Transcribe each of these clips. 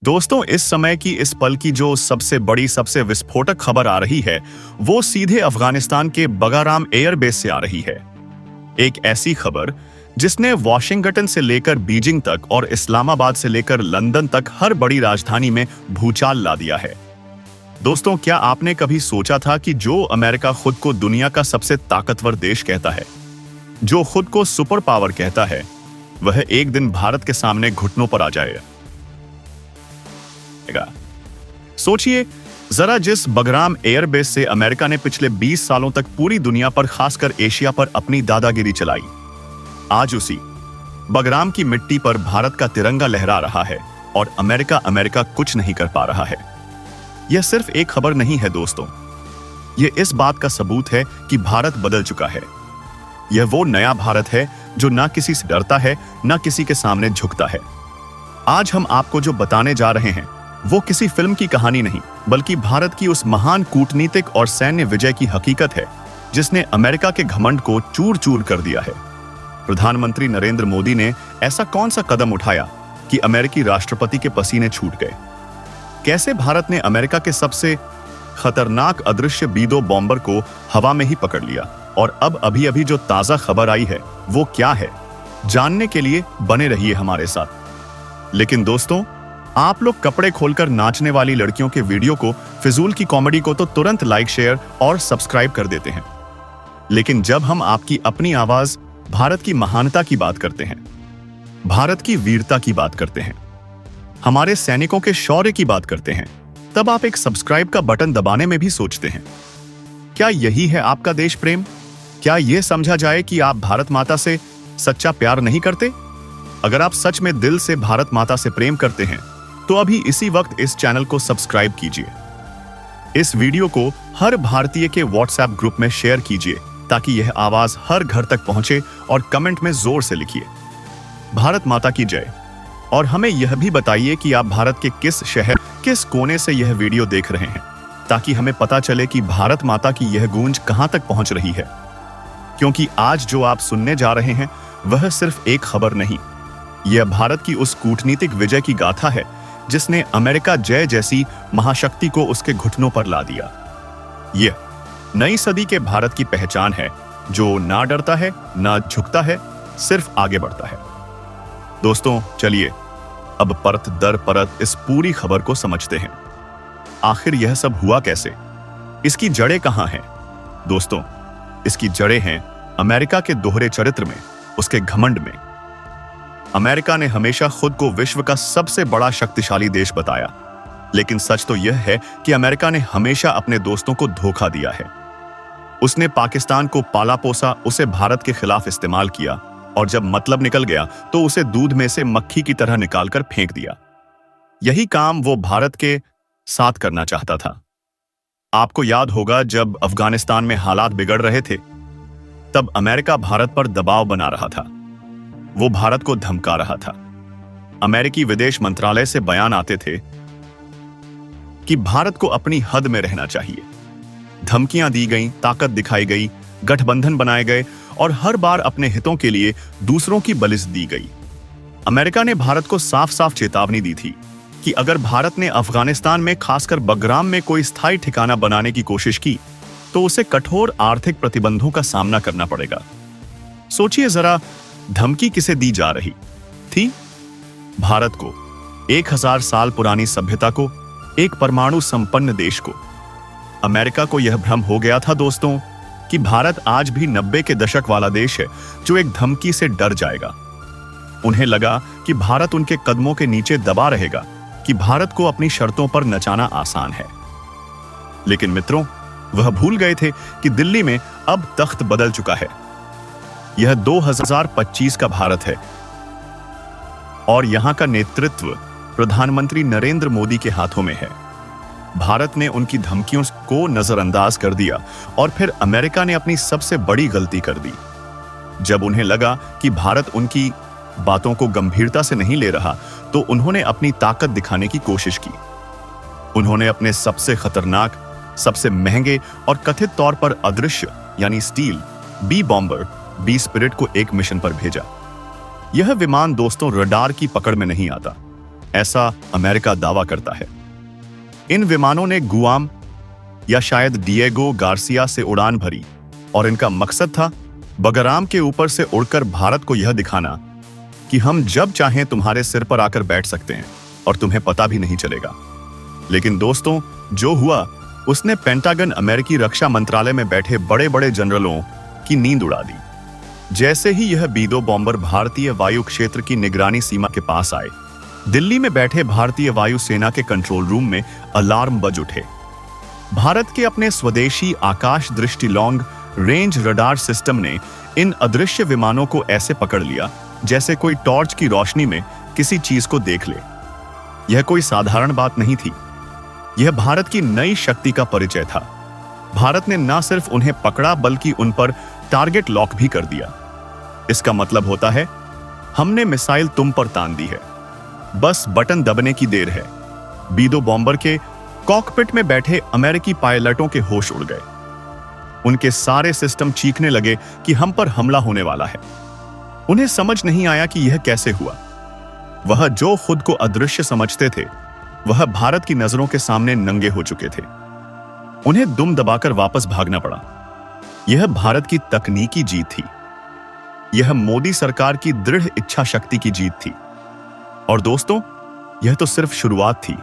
दोस्तों, इस समय की इस पल की जो सबसे बड़ी सबसे विस्फोटक खबर आ रही है वो सीधे अफगानिस्तान के बगाराम एयरबेस से आ रही है। एक ऐसी खबर जिसने वॉशिंगटन से लेकर बीजिंग तक और इस्लामाबाद से लेकर लंदन तक हर बड़ी राजधानी में भूचाल ला दिया है। दोस्तों, क्या आपने कभी सोचा था कि जो अमेरिका खुद को दुनिया का सबसे ताकतवर देश कहता है, जो खुद को सुपर पावर कहता है, वह एक दिन भारत के सामने घुटनों पर आ जाएगा? सोचिए जरा, जिस बगराम एयरबेस से अमेरिका ने पिछले 20 सालों तक पूरी दुनिया पर, खासकर एशिया पर अपनी दादागिरी चलाई, आज उसी बगराम की मिट्टी पर भारत का तिरंगा लहरा रहा है और अमेरिका कुछ नहीं कर पा रहा है। यह सिर्फ एक खबर नहीं है दोस्तों, यह इस बात का सबूत है कि भारत बदल चुका है। यह वो नया भारत है जो ना किसी से डरता है, ना किसी के सामने झुकता है। आज हम आपको जो बताने जा रहे हैं वो किसी फिल्म की कहानी नहीं, बल्कि भारत की उस महान कूटनीतिक और सैन्य विजय की हकीकत है जिसने अमेरिका के घमंड को चूर चूर कर दिया है। प्रधानमंत्री नरेंद्र मोदी ने ऐसा कौन सा कदम उठाया कि अमेरिकी राष्ट्रपति के पसीने छूट गए? कैसे भारत ने अमेरिका के सबसे खतरनाक अदृश्य B-2 बॉम्बर को हवा में ही पकड़ लिया? और अब अभी अभी जो ताजा खबर आई है वो क्या है, जानने के लिए बने रहिए हमारे साथ। लेकिन दोस्तों, आप लोग कपड़े खोलकर नाचने वाली लड़कियों के वीडियो को, फिजूल की कॉमेडी को तो तुरंत लाइक, शेयर और सब्सक्राइब कर देते हैं, लेकिन जब हम आपकी अपनी आवाज भारत की महानता की बात करते हैं, भारत की वीरता की बात करते हैं, हमारे सैनिकों के शौर्य की बात करते हैं, तब आप एक सब्सक्राइब का बटन दबाने में भी सोचते हैं। क्या यही है आपका देश प्रेम? क्या यह समझा जाए कि आप भारत माता से सच्चा प्यार नहीं करते? अगर आप सच में दिल से भारत माता से प्रेम करते हैं तो अभी इसी वक्त इस चैनल को सब्सक्राइब कीजिए। इस वीडियो को हर भारतीय के व्हाट्सएप ग्रुप में शेयर कीजिए ताकि यह आवाज हर घर तक पहुंचे, और कमेंट में जोर से लिखिए भारत माता की जय। और हमें यह भी बताइए कि आप भारत के किस शहर, किस कोने से यह वीडियो देख रहे हैं, ताकि हमें पता चले कि भारत माता की यह गूंज कहां तक पहुंच रही है। क्योंकि आज जो आप सुनने जा रहे हैं वह सिर्फ एक खबर नहीं, यह भारत की उस कूटनीतिक विजय की गाथा है जिसने अमेरिका जय जैसी महाशक्ति को उसके घुटनों पर ला दिया। यह नई सदी के भारत की पहचान है, जो ना डरता है, ना झुकता है, सिर्फ आगे बढ़ता है। दोस्तों, चलिए अब परत दर परत इस पूरी खबर को समझते हैं। आखिर यह सब हुआ कैसे? इसकी जड़ें कहां हैं? दोस्तों, इसकी जड़ें हैं अमेरिका के दोहरे चरित्र में, उसके घमंड में। अमेरिका ने हमेशा खुद को विश्व का सबसे बड़ा शक्तिशाली देश बताया, लेकिन सच तो यह है कि अमेरिका ने हमेशा अपने दोस्तों को धोखा दिया है। उसने पाकिस्तान को पाला पोसा, उसे भारत के खिलाफ इस्तेमाल किया, और जब मतलब निकल गया तो उसे दूध में से मक्खी की तरह निकालकर फेंक दिया। यही काम वो भारत के साथ करना चाहता था। आपको याद होगा, जब अफगानिस्तान में हालात बिगड़ रहे थे तब अमेरिका भारत पर दबाव बना रहा था, वो भारत को धमका रहा था। अमेरिकी विदेश मंत्रालय से बयान आते थे कि भारत को अपनी हद में रहना चाहिए। धमकियां दी गईं, ताकत दिखाई गई, गठबंधन बनाए गए और हर बार अपने हितों के लिए दूसरों की बलिस दी गई। अमेरिका ने भारत को साफ साफ चेतावनी दी थी कि अगर भारत ने अफगानिस्तान में, खासकर बगराम में कोई स्थायी ठिकाना बनाने की कोशिश की तो उसे कठोर आर्थिक प्रतिबंधों का सामना करना पड़ेगा। सोचिए जरा, धमकी किसे दी जा रही थी? भारत को, 1000 साल पुरानी सभ्यता को, एक परमाणु संपन्न देश को। अमेरिका को यह भ्रम हो गया था दोस्तों कि भारत आज भी 90 के दशक वाला देश है जो एक धमकी से डर जाएगा। उन्हें लगा कि भारत उनके कदमों के नीचे दबा रहेगा, कि भारत को अपनी शर्तों पर नचाना आसान है। लेकिन मित्रों, वह भूल गए थे कि दिल्ली में अब तख्त बदल चुका है। यह 2025 का भारत है और यहां का नेतृत्व प्रधानमंत्री नरेंद्र मोदी के हाथों में है। भारत ने उनकी धमकियों को नजरअंदाज कर दिया और फिर अमेरिका ने अपनी सबसे बड़ी गलती कर दी। जब उन्हें लगा कि भारत उनकी बातों को गंभीरता से नहीं ले रहा, तो उन्होंने अपनी ताकत दिखाने की कोशिश की। उन्होंने अपने सबसे खतरनाक, सबसे महंगे और कथित तौर पर अदृश्य यानी steel B bomber, B spirit को एक मिशन पर भेजा। यह विमान दोस्तों रडार की पकड़ में नहीं आता। ऐसा अमेरिका दावा करता है। इन विमानों ने गुआम या शायद डिएगो गार्सिया से उड़ान भरी और इनका मकसद था बगराम के ऊपर से उड़कर भारत को यह दिखाना कि हम जब चाहें तुम्हारे सिर पर आकर बैठ सकते हैं और तुम्हें पता भी नहीं चलेगा। लेकिन दोस्तों, जो हुआ उसने पेंटागन अमेरिकी रक्षा मंत्रालय में बैठे बड़े बड़े जनरलों की नींद उड़ा दी। जैसे ही यह बी-2 बॉम्बर भारतीय वायु क्षेत्र की निगरानी सीमा के पास आए, दिल्ली में बैठे भारतीय वायुसेना के कंट्रोल रूम में अलार्म बज उठे। भारत के अपने स्वदेशी आकाश दृष्टि लॉन्ग रेंज रडार सिस्टम ने इन अदृश्य विमानों को ऐसे पकड़ लिया जैसे कोई टॉर्च की रोशनी में किसी चीज को देख ले। यह कोई साधारण बात नहीं थी, यह भारत की नई शक्ति का परिचय था। भारत ने न सिर्फ उन्हें पकड़ा बल्कि उन पर टारगेट लॉक भी कर दिया। इसका मतलब होता है हमने मिसाइल तुम पर तान दी है, बस बटन दबने की देर है। बी-2 बॉम्बर के कॉकपिट में बैठे अमेरिकी पायलटों के होश उड़ गए। उनके सारे सिस्टम चीखने लगे कि हम पर हमला होने वाला है। उन्हें समझ नहीं आया कि यह कैसे हुआ। वह जो खुद को अदृश्य समझते थे, वह भारत की नजरों के सामने नंगे हो चुके थे। उन्हें दुम दबाकर वापस भागना पड़ा। यह भारत की तकनीकी जीत थी। यह मोदी सरकार की दृढ़ इच्छा शक्ति की जीत थी। और दोस्तों, यह तो सिर्फ शुरुआत थी।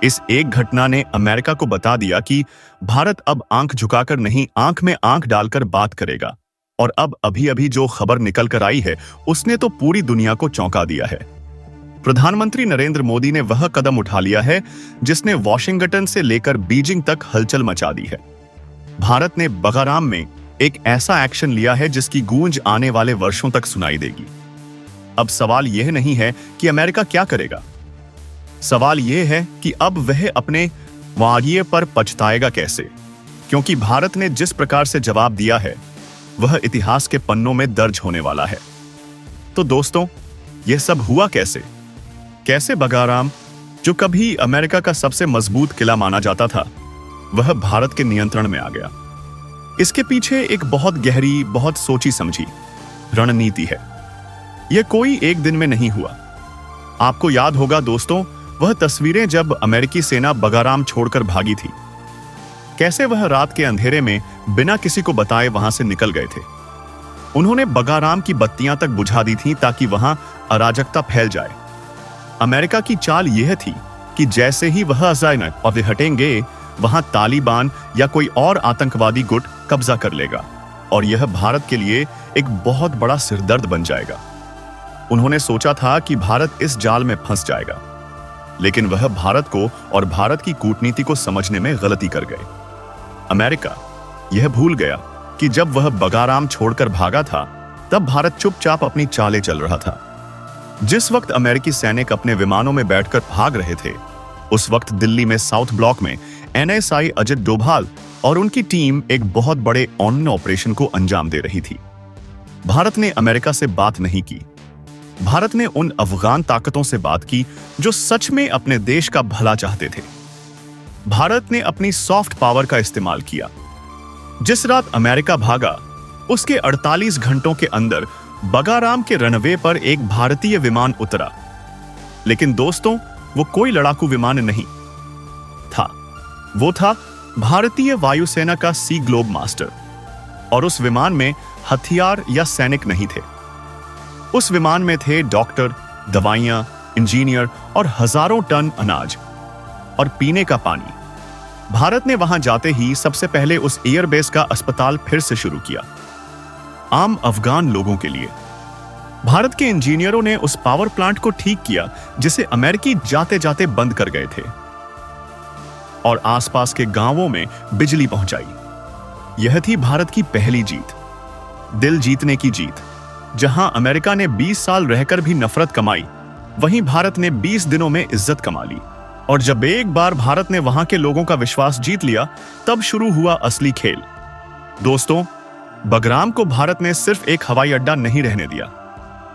इस एक घटना ने अमेरिका को बता दिया कि भारत अब आंख झुकाकर नहीं, आंख में आंख डालकर बात करेगा। और अब अभी अभी जो खबर निकल कर आई है, उसने तो पूरी दुनिया को चौंका दिया है। प्रधानमंत्री नरेंद्र मोदी ने वह कदम उठा लिया है जिसने वॉशिंगटन से लेकर बीजिंग तक हलचल मचा दी है। भारत ने बगाराम में एक ऐसा एक्शन लिया है जिसकी गूंज आने वाले वर्षों तक सुनाई देगी। अब सवाल यह नहीं है कि अमेरिका क्या करेगा, सवाल यह है कि अब वह अपने वागिये पर पछताएगा कैसे, क्योंकि भारत ने जिस प्रकार से जवाब दिया है वह इतिहास के पन्नों में दर्ज होने वाला है। तो दोस्तों, यह सब हुआ कैसे? कैसे बगाराम, जो कभी अमेरिका का सबसे मजबूत किला माना जाता था, वह भारत के नियंत्रण में आ गया? इसके पीछे एक बहुत गहरी, बहुत सोची समझी रणनीति है। यह कोई एक दिन में नहीं हुआ। आपको याद होगा दोस्तों, वह तस्वीरें जब अमेरिकी सेना बगाराम छोड़कर भागी थी। कैसे वह रात के अंधेरे में बिना किसी को बताए वहां से निकल गए थे। उन्होंने बगाराम की बत्तियां तक बुझा दी थी ताकि वहां अराजकता फैल जाए। अमेरिका की चाल यह थी कि जैसे ही वह अचानक और हटेंगे, वहां तालिबान या कोई और आतंकवादी गुट कब्जा कर लेगा और यह भारत के लिए एक बहुत बड़ा सिरदर्द बन जाएगा। उन्होंने सोचा था कि भारत इस जाल में फंस जाएगा, लेकिन वह भारत को और भारत की कूटनीति को समझने में गलती कर गए। अमेरिका यह भूल गया कि जब वह बगाराम छोड़कर भागा था, तब भारत चुपचाप अपनी चालें चल रहा था। जिस वक्त अमेरिकी सैनिक अपने विमानों में बैठकर भाग रहे थे, उस वक्त दिल्ली में साउथ ब्लॉक में एनएसआई अजित डोभाल और उनकी टीम एक बहुत बड़े ऑन ऑपरेशन को अंजाम दे रही थी। भारत ने अमेरिका से बात नहीं की। भारत ने उन अफगान ताकतों से बात की जो सच में अपने देश का भला चाहते थे। भारत ने अपनी सॉफ्ट पावर का इस्तेमाल किया। जिस रात अमेरिका भागा, उसके 48 घंटों के अंदर बगाराम के रनवे पर एक भारतीय विमान उतरा। लेकिन दोस्तों, वो कोई लड़ाकू विमान नहीं था। वो था भारतीय वायुसेना का सी ग्लोब मास्टर। और उस विमान में हथियार या सैनिक नहीं थे। उस विमान में थे डॉक्टर, दवाइयां, इंजीनियर और हजारों टन अनाज और पीने का पानी। भारत ने वहां जाते ही सबसे पहले उस एयरबेस का अस्पताल फिर से शुरू किया, आम अफगान लोगों के लिए। भारत के इंजीनियरों ने उस पावर प्लांट को ठीक किया जिसे अमेरिकी जाते जाते बंद कर गए थे, और आसपास के गांवों में बिजली पहुंचाई। यह थी भारत की पहली जीत, दिल जीतने की जीत। जहां अमेरिका ने 20 साल रहकर भी नफरत कमाई, वहीं भारत ने 20 दिनों में इज्जत कमा ली। और जब एक बार भारत ने वहां के लोगों का विश्वास जीत लिया, तब शुरू हुआ असली खेल। दोस्तों, बगराम को भारत ने सिर्फ एक हवाई अड्डा नहीं रहने दिया,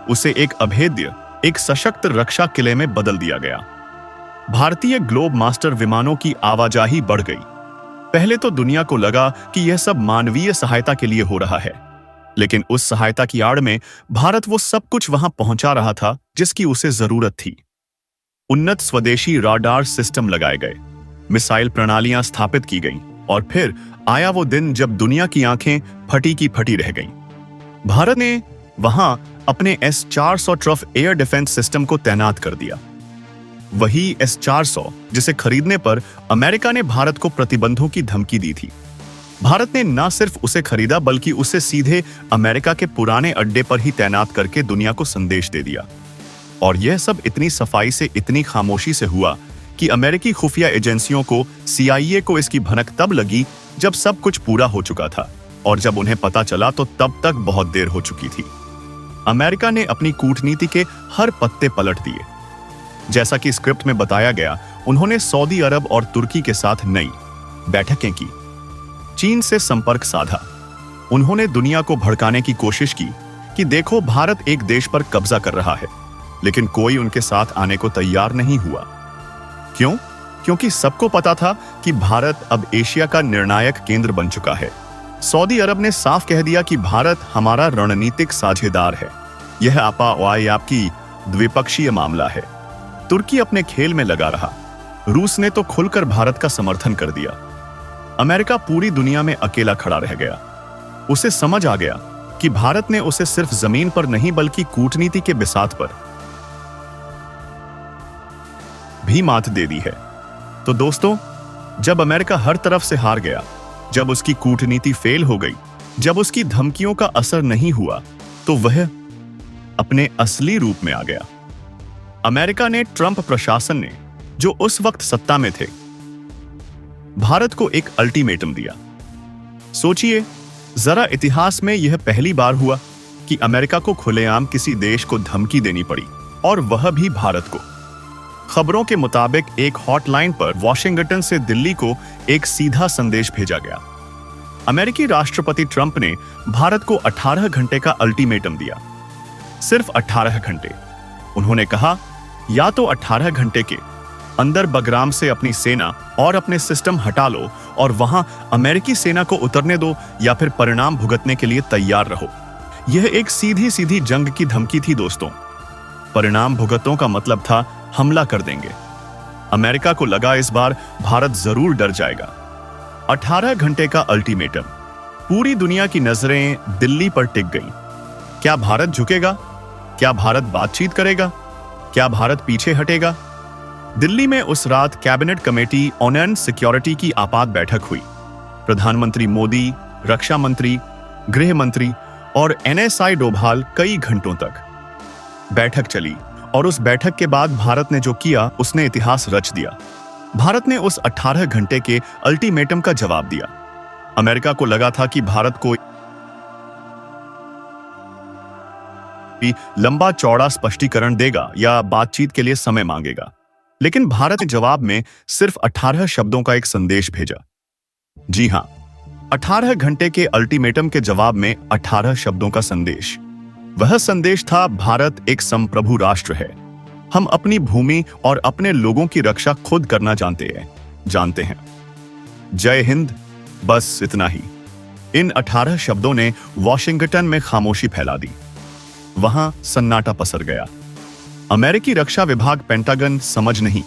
उसे एक अभेद्य, एक सशक्त रक्षा किले में बदल दिया गया। भारतीय ग्लोब मास्टर विमानों की आवाजाही बढ़ गई। पहले तो दुनिया को लगा कि यह सब मानवीय सहायता के लिए हो रहा है, लेकिन उस सहायता की आड़ में भारत वो सब कुछ वहां पहुंचा रहा था जिसकी उसे जरूरत थी। उन्नत स्वदेशी राडार सिस्टम लगाए गए, मिसाइल प्रणालियां स्थापित की गईं और फिर आया वो दिन जब दुनिया की आंखें फटी की फटी रह गईं। भारत ने वहां अपने S-400 trough air defence system को तैनात कर दिया। वही S-400 जिसे खरीदने पर अमेरिका ने भारत को प्रतिबंधों की धमकी दी थी। भारत ने न सिर्फ उसे खरीदा बल्कि उसे सीधे अमेरिका के पुराने अड्डे पर ही तैनात करके दुनिया को संदेश दे दिया। और यह सब इतनी सफाई से, इतनी खामोशी से हुआ कि अमेरिकी खुफिया एजेंसियों को, CIA को इसकी भनक तब लगी जब सब कुछ पूरा हो चुका था, और जब उन्हें पता चला तो तब तक बहुत देर हो चुकी थी। अमेरिका ने अपनी कूटनीति के हर पत्ते पलट दिए। जैसा कि स्क्रिप्ट में बताया गया, उन्होंने सऊदी अरब और तुर्की के साथ नई बैठकें की, चीन से संपर्क साधा। उन्होंने दुनिया को भड़काने की कोशिश की कि देखो, भारत एक देश पर कब्जा कर रहा है, लेकिन कोई उनके साथ आने को तैयार नहीं हुआ। क्यों? क्योंकि सबको पता था कि भारत अब एशिया का निर्णायक केंद्र बन चुका है। सऊदी अरब ने साफ कह दिया कि भारत हमारा रणनीतिक साझेदार है। यह आपकी द्विपक्षीय मामला है। तुर्की अपने खेल में लगा रहा। रूस ने तो खुलकर भारत का समर्थन कर दिया। अमेरिका पूरी दुनिया में अकेला खड़ा रह गया। उसे समझ आ गया कि भारत ने उसे सिर्फ जमीन पर नहीं बल्कि कूटनीति के बिसात पर भी मात दे दी है। तो दोस्तों, जब अमेरिका हर तरफ से हार गया, जब उसकी कूटनीति फेल हो गई, जब उसकी धमकियों का असर नहीं हुआ, तो वह अपने असली रूप में आ गया। अमेरिका ने, ट्रंप प्रशासन ने, जो उस वक्त सत्ता में थे, भारत को एक अल्टीमेटम दिया। सोचिए जरा, इतिहास में यह पहली बार हुआ कि अमेरिका को खुलेआम किसी देश को धमकी देनी पड़ी, और वह भी भारत को। खबरों के मुताबिक एक हॉटलाइन पर वॉशिंगटन से दिल्ली को एक सीधा संदेश भेजा गया। अमेरिकी राष्ट्रपति ट्रंप ने भारत को 18 घंटे का अल्टीमेटम दिया। सिर्फ 18 घंटे। उन्होंने कहा, या तो 18 घंटे के अंदर बगराम से अपनी सेना और अपने सिस्टम हटा लो और वहां अमेरिकी सेना को उतरने दो, या फिर परिणाम भुगतने के लिए तैयार रहो। यह एक सीधी सीधी जंग की धमकी थी दोस्तों। परिणाम भुगतों का मतलब था हमला कर देंगे। अमेरिका को लगा इस बार भारत जरूर डर जाएगा। 18 घंटे का अल्टीमेटम। पूरी दुनिया की नजरें दिल्ली पर टिक गईं। क्या भारत झुकेगा? क्या भारत बातचीत करेगा? क्या भारत पीछे हटेगा? दिल्ली में उस रात कैबिनेट कमेटी ऑन सिक्योरिटी की आपात बैठक हुई। प्रधानमंत्री मोदी, रक्षा मंत्री, गृह मंत्री और NSI डोभाल कई घंटों तक बैठक चली, और उस बैठक के बाद भारत ने जो किया उसने इतिहास रच दिया। भारत ने उस 18 घंटे के अल्टीमेटम का जवाब दिया। अमेरिका को लगा था कि भारत को लंबा चौड़ा स्पष्टीकरण देगा या बातचीत के लिए समय मांगेगा, लेकिन भारत ने जवाब में सिर्फ 18 शब्दों का एक संदेश भेजा। जी हां, 18 घंटे के अल्टीमेटम के जवाब में 18 शब्दों का संदेश। वह संदेश था, भारत एक संप्रभु राष्ट्र है। हम अपनी भूमि और अपने लोगों की रक्षा खुद करना जानते हैं। जय हिंद। बस इतना ही। इन 18 शब्दों ने वॉशिंगटन में खामोशी फैला दी। वहां सन्नाटा पसर गया। अमेरिकी रक्षा विभाग पेंटागन समझ नहीं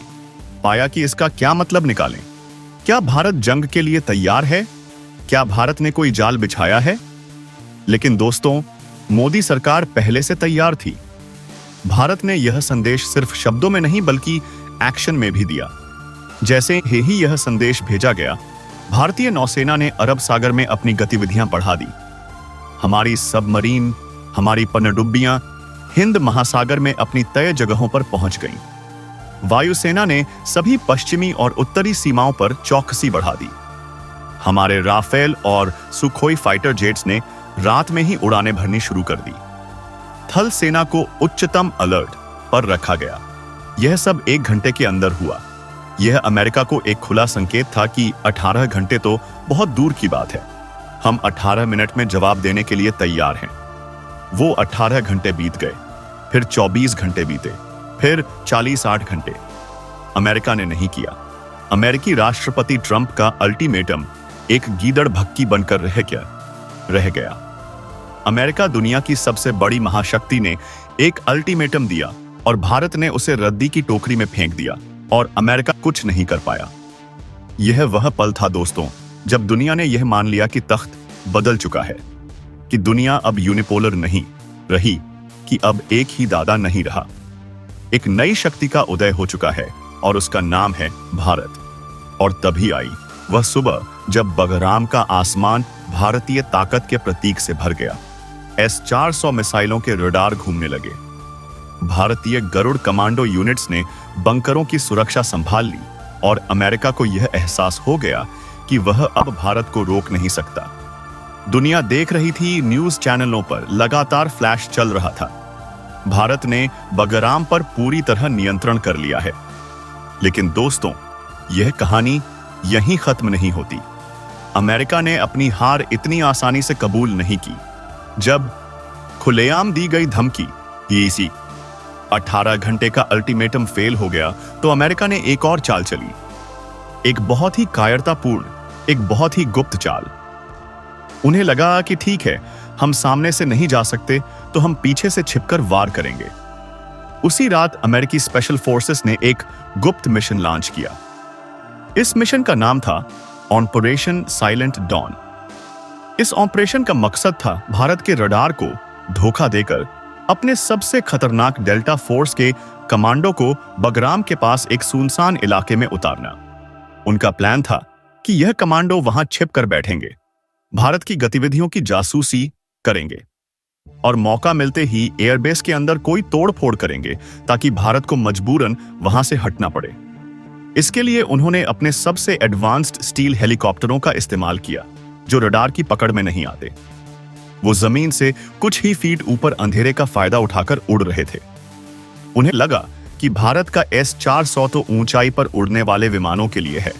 पाया कि इसका क्या मतलब निकालें। क्या भारत जंग के लिए तैयार है? क्या भारत ने कोई जाल बिछाया है? लेकिन दोस्तों, मोदी सरकार पहले से तैयार थी। भारत ने यह संदेश सिर्फ शब्दों में नहीं बल्कि एक्शन में भी दिया। जैसे ही यह संदेश भेजा गया, भारतीय नौसेना ने अरब सागर में अपनी गतिविधियां बढ़ा दी। हमारी सबमरीन, हमारी पनडुब्बियां हिंद महासागर में अपनी तय जगहों पर पहुंच गईं। वायुसेना ने सभी पश्चिमी और उत्तरी सीमाओं पर चौकसी बढ़ा दी। हमारे राफेल और सुखोई फाइटर जेट्स ने रात में ही उड़ानें भरनी शुरू कर दी। थल सेना को उच्चतम अलर्ट पर रखा गया। यह सब 1 घंटे के अंदर हुआ। यह अमेरिका को एक खुला संकेत था कि 18 घंटे तो बहुत दूर की बात है। हम 18 मिनट में जवाब देने के लिए तैयार हैं। वो 18 घंटे बीत गए, फिर 24 घंटे बीते, फिर 40-60 घंटे। अमेरिका ने नहीं किया। अमेरिकी राष्ट्रपति ट्रंप का अल्टीमेटम एक गीदड़ भक्की बनकर रह गया। अमेरिका, दुनिया की सबसे बड़ी महाशक्ति, ने एक अल्टीमेटम दिया और भारत ने उसे रद्दी की टोकरी में फेंक दिया और अमेरिका कुछ नहीं कर पाया। यह वह पल था दोस्तों, जब दुनिया ने यह मान लिया कि तख्त बदल चुका है, कि दुनिया अब यूनिपोलर नहीं रही, कि अब एक ही दादा नहीं रहा। एक नई शक्ति का उदय हो चुका है और उसका नाम है भारत। और तभी आई वह सुबह जब बगराम का आसमान भारतीय ताकत के प्रतीक से भर गया। S-400 मिसाइलों के रडार घूमने लगे। भारतीय गरुड़ कमांडो यूनिट्स ने बंकरों की सुरक्षा संभाल ली और अमेरिका को यह एहसास हो गया कि वह अब भारत को रोक नहीं सकता। दुनिया देख रही थी, न्यूज चैनलों पर लगातार फ्लैश चल रहा था। भारत ने बगराम पर पूरी तरह नियंत्रण कर लिया है। लेकिन दोस्तों, यह कहानी यहीं खत्म नहीं होती। अमेरिका ने अपनी हार इतनी आसानी से कबूल नहीं की। जब खुलेआम दी गई धमकी, इसी 18 घंटे का अल्टीमेटम फेल हो गया, तो अमेरिका ने एक और चाल चली। एक बहुत ही कायरतापूर्ण, एक बहुत ही गुप्त चाल। उन्हें लगा कि ठीक है, हम सामने से नहीं जा सकते तो हम पीछे से छिपकर वार करेंगे। उसी रात अमेरिकी स्पेशल फोर्सेस ने एक गुप्त मिशन लॉन्च किया। इस मिशन का नाम था ऑपरेशन साइलेंट डॉन। इस ऑपरेशन का मकसद था भारत के रडार को धोखा देकर अपने सबसे खतरनाक डेल्टा फोर्स के कमांडो को बगराम के पास एक सुनसान इलाके में उतारना। उनका प्लान था कि यह कमांडो वहां छिप कर बैठेंगे, भारत की गतिविधियों की जासूसी करेंगे और मौका मिलते ही एयरबेस के अंदर कोई तोड़फोड़ करेंगे ताकि भारत को मजबूरन वहां से हटना पड़े। इसके लिए उन्होंने अपने सबसे एडवांस्ड स्टील हेलीकॉप्टरों का इस्तेमाल किया, जो रडार की पकड़ में नहीं आते। वो जमीन से कुछ ही फीट ऊपर अंधेरे का फायदा उठाकर उड़ रहे थे। उन्हें लगा कि भारत का S-400 तो ऊंचाई पर उड़ने वाले विमानों के लिए है,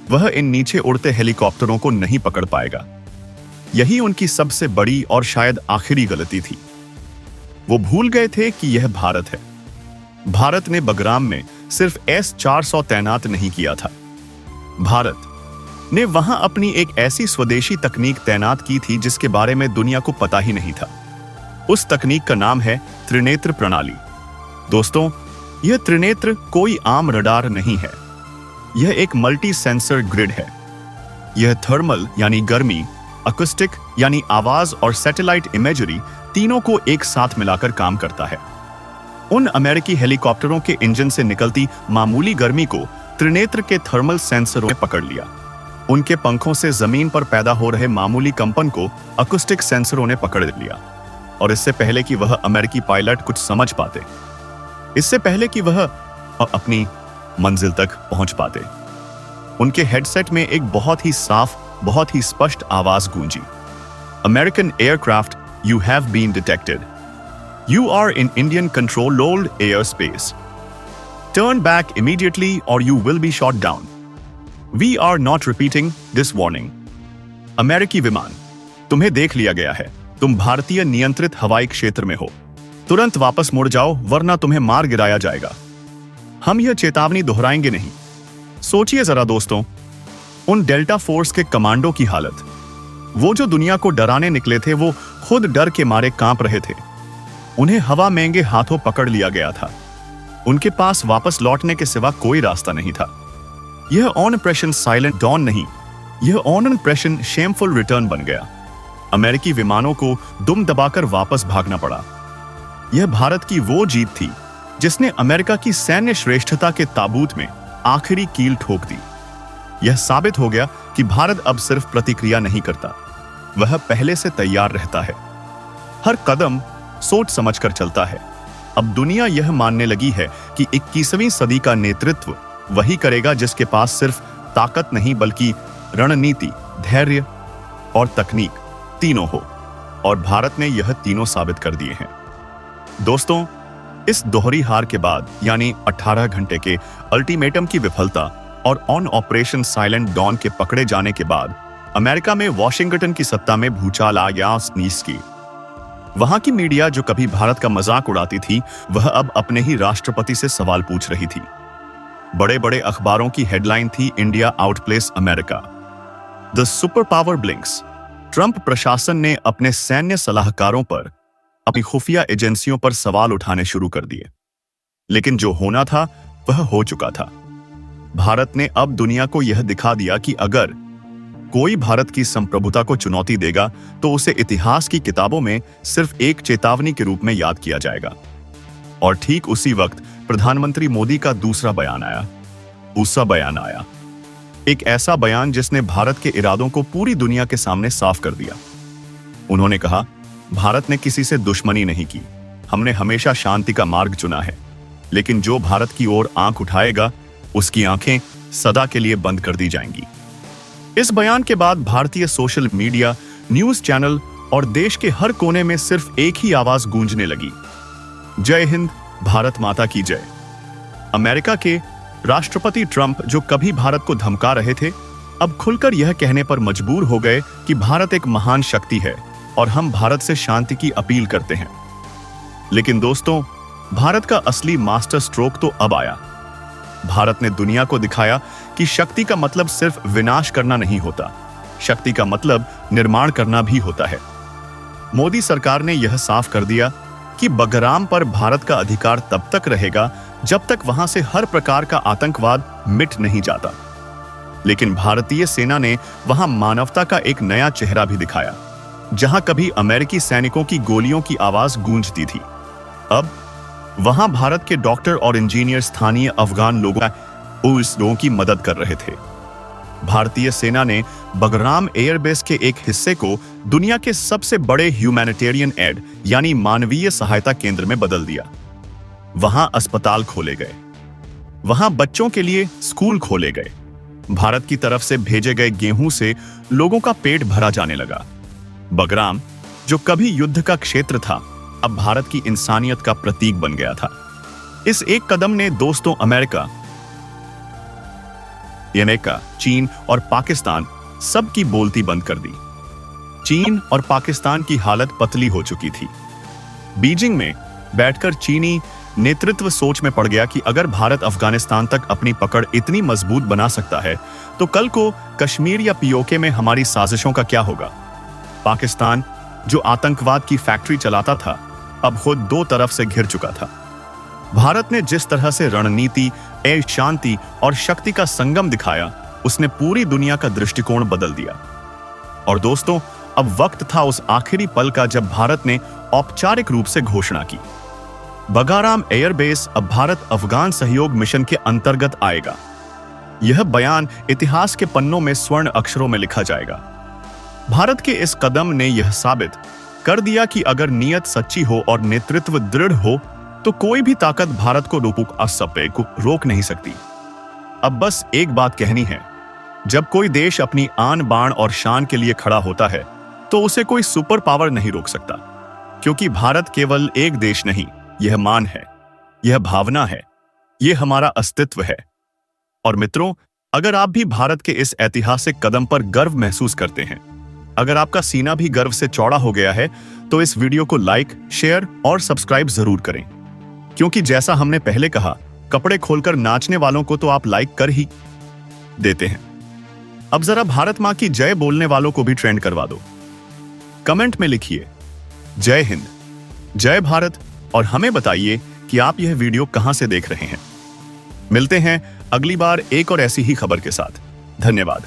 वह इन नीचे उड़ते हेलीकॉप्टरों को नहीं पकड़ पाएगा। यही उनकी सबसे बड़ी और शायद आखिरी गलती थी। वो भूल गए थे कि यह भारत है। भारत ने बगराम में सिर्फ S-400 तैनात नहीं किया था, भारत ने वहां अपनी एक ऐसी स्वदेशी तकनीक तैनात की थी जिसके बारे में दुनिया को पता ही नहीं था। उस तकनीक का नाम है त्रिनेत्र प्रणाली। दोस्तों, यह त्रिनेत्र कोई आम रडार नहीं है, यह एक मल्टी सेंसर ग्रिड है। यह थर्मल यानी गर्मी, अकॉस्टिक यानी आवाज और सैटेलाइट इमेजरी तीनों को एक साथ मिलाकर काम करता है। उन अमेरिकी हेलीकॉप्टरों के इंजन से निकलती मामूली गर्मी को त्रिनेत्र के थर्मल सेंसरों ने पकड़ लिया। उनके पंखों से जमीन पर पैदा हो रहे मामूली कंपन को अकॉस्टिक सेंसरों ने पकड़ लिया। और इससे पहले कि वह अमेरिकी पायलट कुछ समझ पाते, इससे पहले कि वह अपनी मंजिल तक पहुंच पाते, उनके हेडसेट में एक बहुत ही साफ, बहुत ही स्पष्ट आवाज गूंजी। American aircraft, you have been detected. You are in Indian controlled air space. Turn back immediately और you will be shot down. We are not repeating this warning. अमेरिकी विमान, तुम्हें देख लिया गया है। तुम भारतीय नियंत्रित हवाई क्षेत्र में हो। तुरंत वापस मुड़ जाओ वरना तुम्हें मार गिराया जाएगा। हम यह चेतावनी दोहराएंगे नहीं। सोचिए जरा दोस्तों, उन डेल्टा फोर्स के कमांडो की हालत। वो जो दुनिया को डराने निकले थे, वो खुद डर के मारे कांप रहे थे। उन्हें हवा महंगे हाथों पकड़ लिया गया था। उनके पास वापस लौटने के सिवा कोई रास्ता नहीं था। यह ऑपरेशन साइलेंट डॉन नहीं, यह ऑपरेशन शेमफुल रिटर्न बन गया। अमेरिकी विमानों को दुम दबाकर वापस भागना पड़ा। यह भारत की वो जीत थी जिसने अमेरिका की सैन्य श्रेष्ठता के ताबूत में आखिरी कील ठोक दी। यह साबित हो गया कि भारत अब सिर्फ प्रतिक्रिया नहीं करता, वह पहले से तैयार रहता है। हर कदम सोच समझकर चलता है। अब दुनिया यह मानने लगी है कि 21वीं सदी का नेतृत्व वही करेगा जिसके पास सिर्फ ताकत नहीं बल्कि रणनीति, धैर्य और तकनीक तीनों हो। और भारत ने यह तीनों साबित कर दिए हैं। दोस्तों, इस दोहरी हार के बाद यानी 18 घंटे के अल्टीमेटम की विफलता और ऑन ऑपरेशन साइलेंट डॉन के पकड़े जाने के बाद अमेरिका में वॉशिंगटन की सत्ता में भूचाल आ गया। स्नीज की वहां की मीडिया जो कभी भारत का मजाक उड़ाती थी, वह अब अपने ही राष्ट्रपति से सवाल पूछ रही थी। बड़े बड़े अखबारों की हेडलाइन थी, India outplays America, the super power blinks. Trump प्रशासन ने अपने सैन्य सलाहकारों पर, अपनी खुफिया एजेंसियों पर सवाल उठाने शुरू कर दिए। लेकिन जो होना था वह हो चुका था। भारत ने अब दुनिया को यह दिखा दिया कि अगर कोई भारत की संप्रभुता को चुनौती देगा तो उसे इतिहास की किताबों में सिर्फ एक चेतावनी के रूप में याद किया जाएगा। और ठीक उसी वक्त प्रधानमंत्री मोदी का दूसरा बयान आया, एक ऐसा बयान जिसने भारत के इरादों को पूरी दुनिया के सामने साफ कर दिया। उन्होंने कहा, भारत ने किसी से दुश्मनी नहीं की, हमने हमेशा शांति का मार्ग चुना है, लेकिन जो भारत की ओर आंख उठाएगा उसकी आंखें सदा के लिए बंद कर दी जाएंगी। इस बयान के बाद भारतीय सोशल मीडिया, न्यूज चैनल और देश के हर कोने में सिर्फ एक ही आवाज गूंजने लगी, जय हिंद, भारत माता की जय। अमेरिका के राष्ट्रपति ट्रंप, जो कभी भारत को धमका रहे थे, अब खुलकर यह कहने पर मजबूर हो गए कि भारत एक महान शक्ति है और हम भारत से शांति की अपील करते हैं। लेकिन दोस्तों, भारत का असली मास्टर स्ट्रोक तो अब आया। भारत ने दुनिया को दिखाया कि शक्ति का मतलब सिर्फ विनाश करना नहीं होता, शक्ति का मतलब निर्माण करना भी होता है। मोदी सरकार ने यह साफ कर दिया कि बगराम पर भारत का अधिकार तब तक रहेगा जब तक वहां से हर प्रकार का आतंकवाद मिट नहीं जाता। लेकिन भारतीय सेना ने वहां मानवता का एक नया चेहरा भी दिखाया। जहां कभी अमेरिकी सैनिकों की गोलियों की आवाज गूंजती थी, अब वहां भारत के डॉक्टर और इंजीनियर स्थानीय अफगान लोगों की मदद कर रहे थे। भारतीय सेना ने बगराम एयरबेस के एक हिस्से को दुनिया के सबसे बड़े ह्यूमैनिटेरियन एड यानी मानवीय सहायता केंद्र में बदल दिया। वहां अस्पताल खोले गए, वहां बच्चों के लिए स्कूल खोले गए, भारत की तरफ से भेजे गए गेहूं से लोगों का पेट भरा जाने लगा। बगराम, जो कभी युद्ध का क्षेत्र था, अब भारत की इंसानियत का प्रतीक बन गया था। इस एक कदम ने दोस्तों अमेरिका, चीन और पाकिस्तान सबकी बोलती बंद कर दी। चीन और पाकिस्तान की हालत पतली हो चुकी थी। बीजिंग में बैठकर चीनी नेतृत्व सोच में पड़ गया कि अगर भारत अफगानिस्तान तक अपनी पकड़ इतनी मजबूत बना सकता है तो कल को कश्मीर या पीओके में हमारी साजिशों का क्या होगा। पाकिस्तान, जो आतंकवाद की फैक्ट्री चलाता था, अब खुद दो तरफ से घिर चुका था। भारत ने जिस तरह से रणनीति, शांति और शक्ति का संगम दिखाया, उसने पूरी दुनिया का दृष्टिकोण बदल दिया। और दोस्तों, अब वक्त था उस आखिरी पल का जब भारत ने औपचारिक रूप से घोषणा की, बगाराम एयरबेस अब भारत अफगान सहयोग मिशन के अंतर्गत आएगा। यह बयान इतिहास के पन्नों में स्वर्ण अक्षरों में लिखा जाएगा। भारत के इस कदम ने यह साबित कर दिया कि अगर नीयत सच्ची हो और नेतृत्व दृढ़ हो तो कोई भी ताकत भारत को रोक नहीं सकती। अब बस एक बात कहनी है, जब कोई देश अपनी आन बान और शान के लिए खड़ा होता है तो उसे कोई सुपर पावर नहीं रोक सकता, क्योंकि भारत केवल एक देश नहीं, यह मान है, यह भावना है, यह हमारा अस्तित्व है। और मित्रों, अगर आप भी भारत के इस ऐतिहासिक कदम पर गर्व महसूस करते हैं, अगर आपका सीना भी गर्व से चौड़ा हो गया है, तो इस वीडियो को लाइक, शेयर और सब्सक्राइब जरूर करें, क्योंकि जैसा हमने पहले कहा, कपड़े खोलकर नाचने वालों को तो आप लाइक कर ही देते हैं। अब जरा भारत मां की जय बोलने वालों को भी ट्रेंड करवा दो। कमेंट में लिखिए जय हिंद, जय भारत और हमें बताइए कि आप यह वीडियो कहां से देख रहे हैं। मिलते हैं अगली बार एक और ऐसी ही खबर के साथ। धन्यवाद।